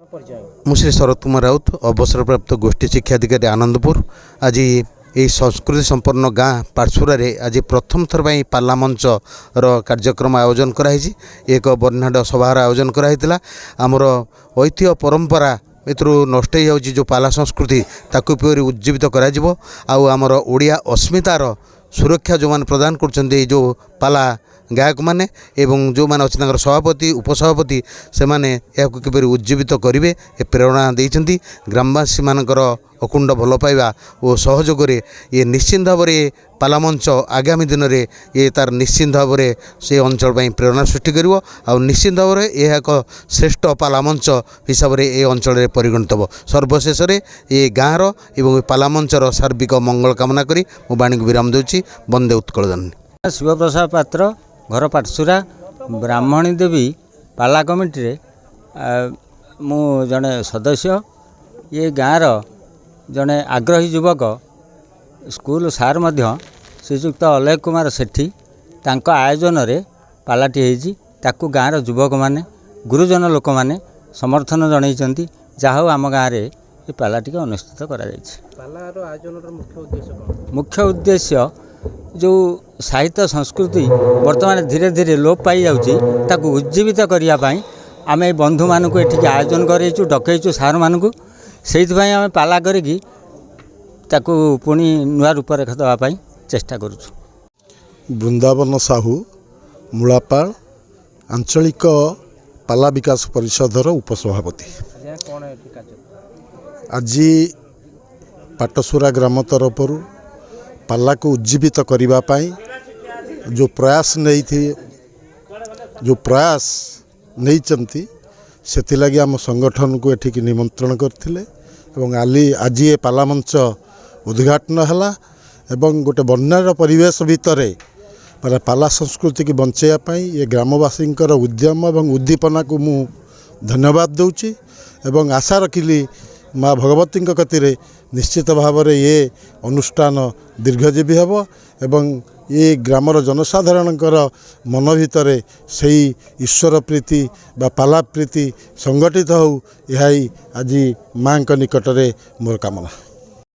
मुझे शरद कुमार राउत अवसरप्राप्त गोष्ठी शिक्षा अधिकारी आनंदपुर। आज यही संस्कृति संपन्न गाँ पाठसुरा आज प्रथम थर पाला मंच कार्यक्रम आयोजन कराई। एक बर्णाढ़ सभार आयोजन कराइला। आमर ऐतिह्य परंपरा एथु नष्ट हो जो पाला संस्कृति ताकू किपरि उज्जीवित करमर ओडिया अस्मितार सुरक्षा जो मैंने प्रदान कर जो पाला गायक मैंने एवं जो मैंने अच्छे सभापति उपसभापति से मैंने किपरि उज्जीवित करेंगे ए प्रेरणा देइछन्ति। ग्रामवासी मानकर अकुंड भल पाइबा और सहयोग ये निश्चिंत भाव में पाला मंच आगामी दिन में ये तार निश्चिंत भाव में से अंचल प्रेरणा सृष्टि करिवो और निश्चिंत भाव में यह एक श्रेष्ठ पाला मंच हिसाब से ये अंचल परिगणित हो। सर्वशेष ये गाँवर एवं पाला मंचर सार्विक मंगल कामना करी मो बाणी को विराम दूची। वंदे उत्कल जननी। शिवप्रसाद पात्र घर पाठसुरा ब्राह्मणी देवी पाला कमिटी रे मु जड़े सदस्य। ये गाँवर जड़े आग्रही युवक स्कूल सार मध्य श्रीजुक्त अलय कुमार सेठी तांको आयोजन रे पालाटी होइछि। ताकू गाँवर युवक माने गुरुजन लोक माने समर्थन जनइछन्ति। जाहो आम गाँव रे ये पालाटी के अनुष्ठित करा जाइछि। पालार आयोजन मुख्य उद्देश्य कौन? मुख्य उद्देश्य जो साहित्य संस्कृति वर्तमान धीरे धीरे लोप पाई जाउछि ताकू उज्जीवित करिया पाई आमे बंधु मानकु एठिक आयोजन करैछु डकैछु सार मानकु। सेइथिबाई आमे पाला करिकी ताकू पुणी नुआ रूप रेखा देवा पाई चेष्टा करूछु। वृंदावन साहू मूलापाड़ आंचलिक पाला विकास परिषदर उपसभापति। आज पाटसुरा ग्राम तरफ पाला को उज्जीवित करने जो प्रयास नहीं थी जो प्रयास नहीं चंती से लगी आम संगठन को एठिक निमंत्रण करथिले एवं आज ये पाला मंच उद्घाटन है एवं गोटे बन्यार परिवेश भितर पाला संस्कृति की बंचाई ये ग्रामवासी उद्यम एवं उद्दीपना को मु धन्यवाद दूची एवं आशा रखिली माँ भगवती कतिरे निश्चित भाव में ये अनुष्ठान दीर्घजीवी हेब एवं ये ग्रामर जनसाधारण मन भितर से ईश्वर प्रीति बा पाला प्रीति संगठित हो यही आज माँ निकट में मोर कामना।